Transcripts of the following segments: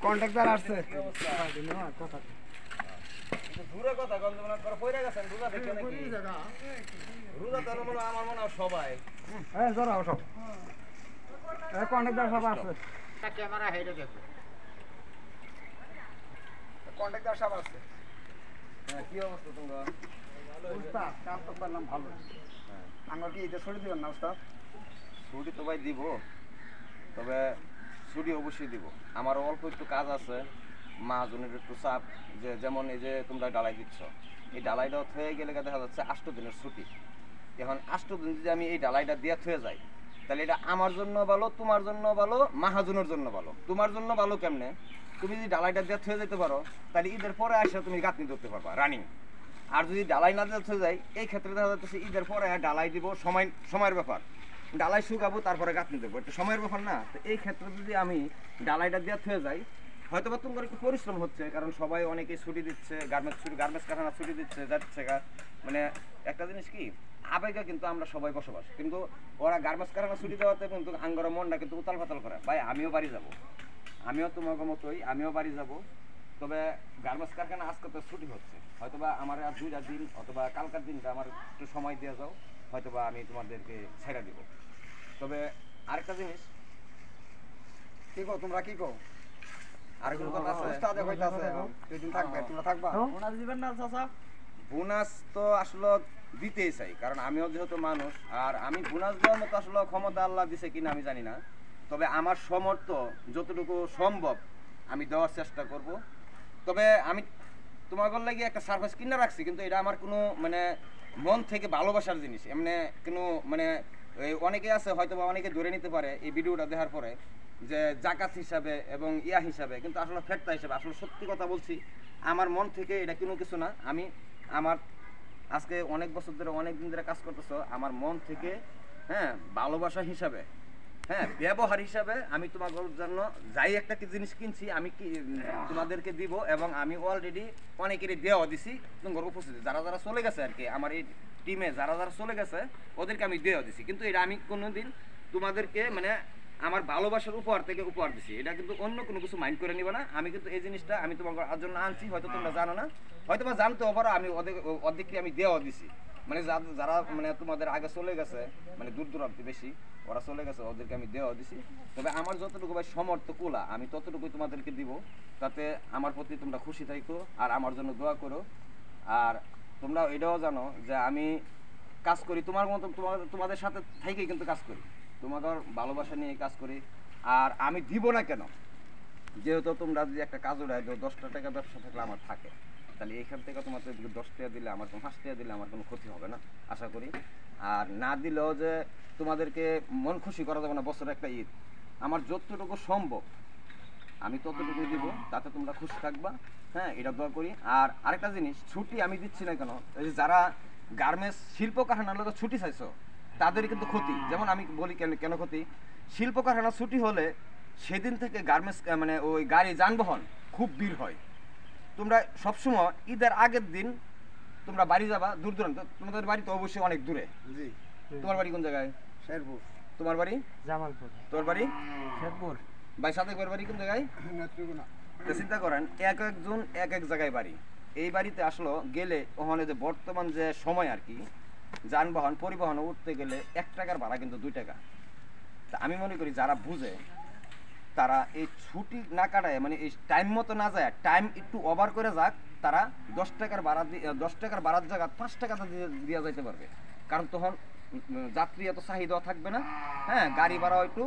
Contractor আসছে দূরে কথা গন্ধ মনে করে পয়রা গেছেন রোজা দেখে নাকি রোজা তো মনে আমার মনে হয় সবাই হ্যাঁ জরাও সব কন্ট্রাক্টর সব আসছে ক্যামেরা হেডে দেখো কন্ট্রাক্টর সব আসছে হ্যাঁ কি অবস্থা তোমরা উস্তাদ কাজ তো করলাম ভালো আমরা কি এটা ছড়িয়ে দিবেন না উস্তাদ ছুটি তো ভাই দিব তবে ছুটি অবশ্যই দিব আমার অল্প একটু কাজ আছে মাহাজনের একটু চাপ যে যেমন এই যে তোমরা ডালাই দিচ্ছ এই ডালাইটা হয়ে গেলে দেখা যাচ্ছে 8 দিনের ছুটি এখন 8 দিন যদি আমি এই ডালাইটা দিয়ে থয়ে যাই তাহলে এটা আমার জন্য ভালো তোমার জন্য ভালো মাহাজনের জন্য ভালো তোমার জন্য ভালো কেমনে তুমি যদি ডালাইটা দিয়ে থয়ে যেতে পারো তাহলে ঈদের পরে আসে তুমি গাঁথনি ধরতে পারবা রানিং আর যদি ডালাই না দিয়ে থয়ে যাই এই ক্ষেত্রে দেখা যাচ্ছে ঈদের পরে ডালাই দিব সময়ের ব্যাপার ডালাই শুকাবো তারপরে গাঁথনি দেবো এটা সময়ের ব্যাপার না তো এই ক্ষেত্রে যদি আমি ডালাইটা দিয়ে থয়ে যাই হয়তো বা তোমার একটু পরিশ্রম হচ্ছে কারণ সবাই অনেকেই ছুটি দিচ্ছে গার্মেন্টস কারখানা ছুটি দিচ্ছে যাচ্ছে মানে একটা জিনিস কি আবেগে কিন্তু আমরা সবাই বসবাস কিন্তু ওরা গার্মেন্টস কারখানা ছুটি দেওয়াতে কিন্তু আঙ্গরা মনটা কিন্তু উতাল পাতাল করে ভাই আমিও বাড়ি যাব আমিও তোমাকে মতোই আমিও বাড়ি যাব তবে গার্মেন্টস কারখানা আজকে তো ছুটি হচ্ছে হয়তোবা আমার আর 2টা দিন অথবা কালকার দিনটা আমার একটু সময় দিয়ে যাও হয়তোবা আমি তোমাদেরকে ছেড়ে দিব তবে আরেকটা জিনিস কি কো তোমরা কি কো আরেকটা কথা আছে উস্তাদ কইতাছে দুদিন থাকবে তোমরা থাকবা ওনার দিবেন না চাচা বোনাস তো আসলে দিতেই চাই কারণ আমিও যেহেতু মানুষ আর আমি বোনাস দেওয়ার মতো আসলে ক্ষমতা আল্লাহ দিছে কিনা আমি জানি না তবে আমার সামর্থ্য যতটুকু সম্ভব আমি দেওয়ার চেষ্টা করব তবে আমি তোমাদের লাগি একটা সার্ভিস কিনে রাখছি কিন্তু এটা আমার কোনো মানে মন থেকে ভালোবাসার জিনিস এমনি কোনো মানে অনেকে আছে হয়তো বা অনেকে ধরে নিতে পারে এই ভিডিওটা দেখার পরে যে জাকাত হিসাবে এবং ইয়া হিসাবে কিন্তু আসলে ফেরতা হিসাবে আসলে সত্যি কথা বলছি আমার মন থেকে এটা কোনো কিছু না আমি আমার আজকে অনেক বছর ধরে অনেক দিন ধরে কাজ করতেছো আমার মন থেকে হ্যাঁ ভালোবাসা হিসাবে হ্যাঁ ব্যবহার হিসাবে আমি তোমাদের জন্য যাই একটা কি জিনিস কিনছি আমি কি তোমাদেরকে দিব এবং আমি অলরেডি অনেকেরই দেওয়া দিছি তোমার উপস্থিতি যারা যারা চলে গেছে আর কি আমার এই টিমে যারা যারা চলে গেছে ওদেরকে আমি দেওয়া দিছি কিন্তু এটা আমি কোনোদিন তোমাদেরকে মানে আমার ভালোবাসার উপহার থেকে উপহার দিছি এটা কিন্তু অন্য কোনো কিছু মাইন্ড করে নিবা না আমি কিন্তু এই জিনিসটা আমি তোমার জন্য আনছি হয়তো তোমরা জানো না হয়তো বা জানতেও পারো আমি অর্ধেককে আমি দেওয়া দিছি মানে যারা মানে তোমাদের আগে চলে গেছে মানে দূর দূরান্তে বেশি ওরা চলে গেছে ওদেরকে আমি দেওয়া দিছি তবে আমার যতটুকু ভাই সমর্থ কোলা আমি ততটুকুই তোমাদেরকে দিব তাতে আমার প্রতি তোমরা খুশি থাকো আর আমার জন্য দোয়া করো আর তোমরা এটাও জানো যে আমি কাজ করি তোমার মতো তোমাদের সাথে থেকেই কিন্তু কাজ করি তোমাদের ভালোবাসা নিয়ে কাজ করি আর আমি দিব না কেন যেহেতু তোমরা যদি একটা কাজ উড়াই দাও 10টা টাকা ব্যবসা থাকলে আমার থাকে তাহলে এইখান থেকে তোমাদের 10 টাকা দিলে আমার কোনো 5 টাকা দিলে আমার কোনো ক্ষতি হবে না আশা করি আর না দিলেও যে তোমাদেরকে মন খুশি করা যাবে না বছরে একটা ঈদ আমার যতটুকু সম্ভব আমি ততটুকু দিব তাতে তোমরা খুশি থাকবা হ্যাঁ এটা দোয়া করি আর আরেকটা জিনিস ছুটি আমি দিচ্ছি না কেন এই যে যারা গার্মেন্টস শিল্প কারখানার লোক ছুটি চাইছো তাদের কিন্তু ক্ষতি যেমন আমি বলি কেন ক্ষতি শিল্প কারখানা ছুটি হলে সেদিন থেকে গার্মেন্টস মানে ওই গাড়ি যানবাহন খুব ভিড় হয় তোমরা সবসময় ঈদের আগের দিন তোমরা বাড়ি যাবা দূর দূরান্ত তোমাদের বাড়ি তো অবশ্যই অনেক দূরে জি তোমার বাড়ি কোন জায়গায় শেরপুর তোমার বাড়ি জামালপুর তোর বাড়ি শেরপুর ভাই সাদেকের বাড়ি কোন জায়গায় নেত্রকোনা তো চিন্তা করেন এক একজন এক এক জায়গায় বাড়ি এই বাড়িতে আসলো গেলে ওখানে যে বর্তমান যে সময় আর কি যানবাহন পরিবহনে উঠতে গেলে 1 টাকার ভাড়া কিন্তু 2 টাকা তা আমি মনে করি যারা বুঝে তারা এই ছুটি না কাটায় মানে এই টাইম মতো না যায় টাইম একটু ওভার করে যাক তারা 10 টাকার ভাড়া 10 টাকার ভাড়ার জায়গা 5 টাকা দিয়ে যাইতে পারবে কারণ তখন যাত্রী এত চাহিদা থাকবে না হ্যাঁ গাড়ি ভাড়াও একটু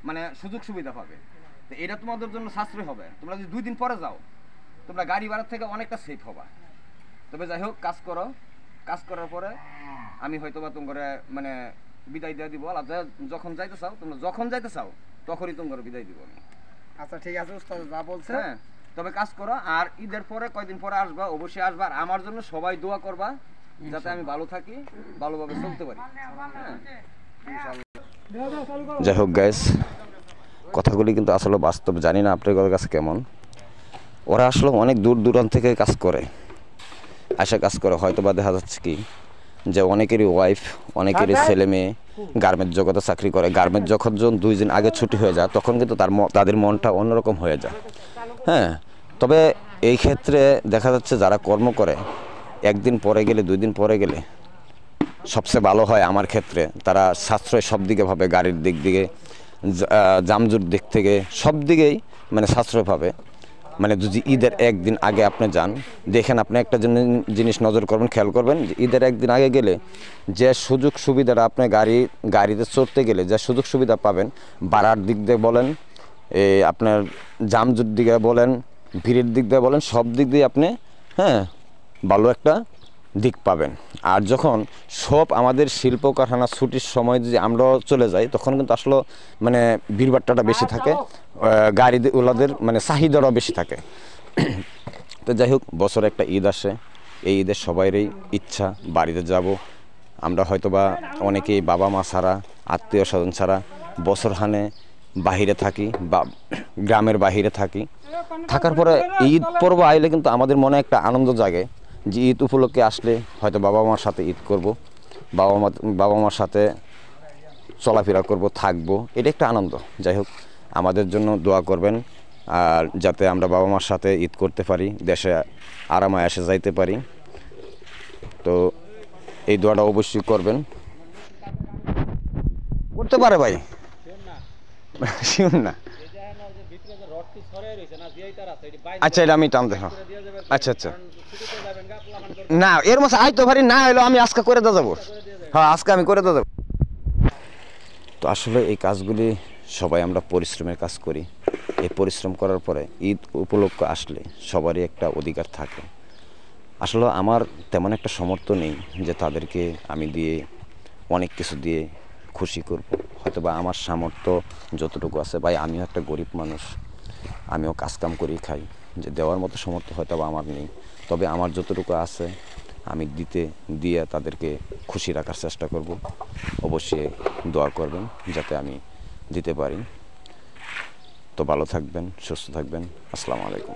মানে সুযোগ সুবিধা পাবে তো এটা তোমাদের জন্য সাশ্রয় হবে তোমরা যদি 2 দিন পরে যাও তোমরা গাড়ি ভাড়ার থেকে অনেকটা সেফ হবা তবে যাই হোক কাজ করো কাজ করার পরে আমি হয়তো বা তোমার মানে বিদায় দিয়ে দিব আর যখন যাইতে চাও তোমরা যখন যাইতে চাও তখনই তোমার বিদায় দিব আমি আচ্ছা ঠিক আছে উস্তাদ যা বলছে হ্যাঁ তবে কাজ করো আর ঈদের পরে কয়দিন পরে আসবা অবশ্যই আসবা আর আমার জন্য সবাই দোয়া করবা যাতে আমি ভালো থাকি ভালোভাবে চলতে পারি যাই হোক গাইস কথাগুলি কিন্তু আসলে বাস্তব জানি না আপনাদের কাছে কেমন ওরা আসলে অনেক দূর দূরান্ত থেকে কাজ করে আসা কাজ করে হয়তো বা দেখা যাচ্ছে কি যে অনেকেরই ওয়াইফ, অনেকেরই ছেলে মেয়ে গার্মেন্টস জগতে চাকরি করে। গার্মেন্টস যখন 2 দিন আগে ছুটি হয়ে যায় তখন কিন্তু তাদের মনটা অন্যরকম হয়ে যায়। হ্যাঁ, তবে এই ক্ষেত্রে দেখা যাচ্ছে যারা কর্ম করে 1 দিন পরে গেলে 2 দিন পরে গেলে সবচেয়ে ভালো হয় আমার ক্ষেত্রে। তারা সাশ্রয় সব দিকে ভাবে, গাড়ির দিক থেকে, জামজুট দিক থেকে সব দিকেই মানে সাশ্রয় পাবে। মানে যদি ঈদের 1 দিন আগে আপনি যান, দেখেন আপনি একটা জিনিস নজর করবেন, খেয়াল করবেন যে ঈদের 1 দিন আগে গেলে যে সুযোগ সুবিধাটা আপনি গাড়িতে চড়তে গেলে যে সুযোগ সুবিধা পাবেন, ভাড়ার দিক দিয়ে বলেন, আপনার জামজুট দিকে বলেন, ভিড়ের দিক দিয়ে বলেন, সব দিক দিয়ে আপনি ভালো একটা দিক পাবেন। আর যখন সব আমাদের শিল্প কারখানা ছুটির সময় যদি আমরাও চলে যাই তখন কিন্তু আসলে মানে ভিড়ভাট্টাটা বেশি থাকে, গাড়িওয়ালাদের মানে চাহিদাটাও বেশি থাকে। তো যাই হোক, বছরে একটা ঈদ আসে, এই ঈদের সবাইরই ইচ্ছা বাড়িতে যাব। আমরা হয়তোবা অনেকেই বাবা মা ছাড়া, আত্মীয় স্বজন ছাড়া বছরখানে বাহিরে থাকি বা গ্রামের বাহিরে থাকার পরে ঈদ পর্ব আইলে কিন্তু আমাদের মনে একটা আনন্দ জাগে যে ঈদ উপলক্ষে আসলে হয়তো বাবা মার সাথে ঈদ করব, বাবা মার সাথে চলাফেরা করব, থাকবো, এটা একটা আনন্দ। যাই হোক, আমাদের জন্য দোয়া করবেন আর যাতে আমরা বাবা মার সাথে ঈদ করতে পারি, দেশে আরামে এসে যাইতে পারি। তো এই দোয়াটা অবশ্যই করবেন। করতে পারে ভাই, শুন না। আচ্ছা, এটা আমি টান দেখো। আচ্ছা আচ্ছা, না এর মাসে আইতো পারি না, এলো আমি আজকে করে দিয়ে যাবো। হ্যাঁ, আজকে আমি করে দিয়ে যাবো। তো আসলে এই কাজগুলি সবাই আমরা পরিশ্রমের কাজ করি। এই পরিশ্রম করার পরে ঈদ উপলক্ষ আসলে সবারই একটা অধিকার থাকে। আসলে আমার তেমন একটা সামর্থ্য নেই যে তাদেরকে আমি দিয়ে অনেক কিছু দিয়ে খুশি করব। হয়তোবা আমার সামর্থ্য যতটুকু আছে, ভাই আমিও একটা গরিব মানুষ, আমিও কাজকাম করি খাই, যে দেওয়ার মতো সামর্থ্য হয়তো আমার নেই। তবে আমার যতটুকু আছে আমি দিয়ে তাদেরকে খুশি রাখার চেষ্টা করব। অবশ্যই দোয়া করবেন যাতে আমি দিতে পারি। তো ভালো থাকবেন, সুস্থ থাকবেন। আসসালামু আলাইকুম।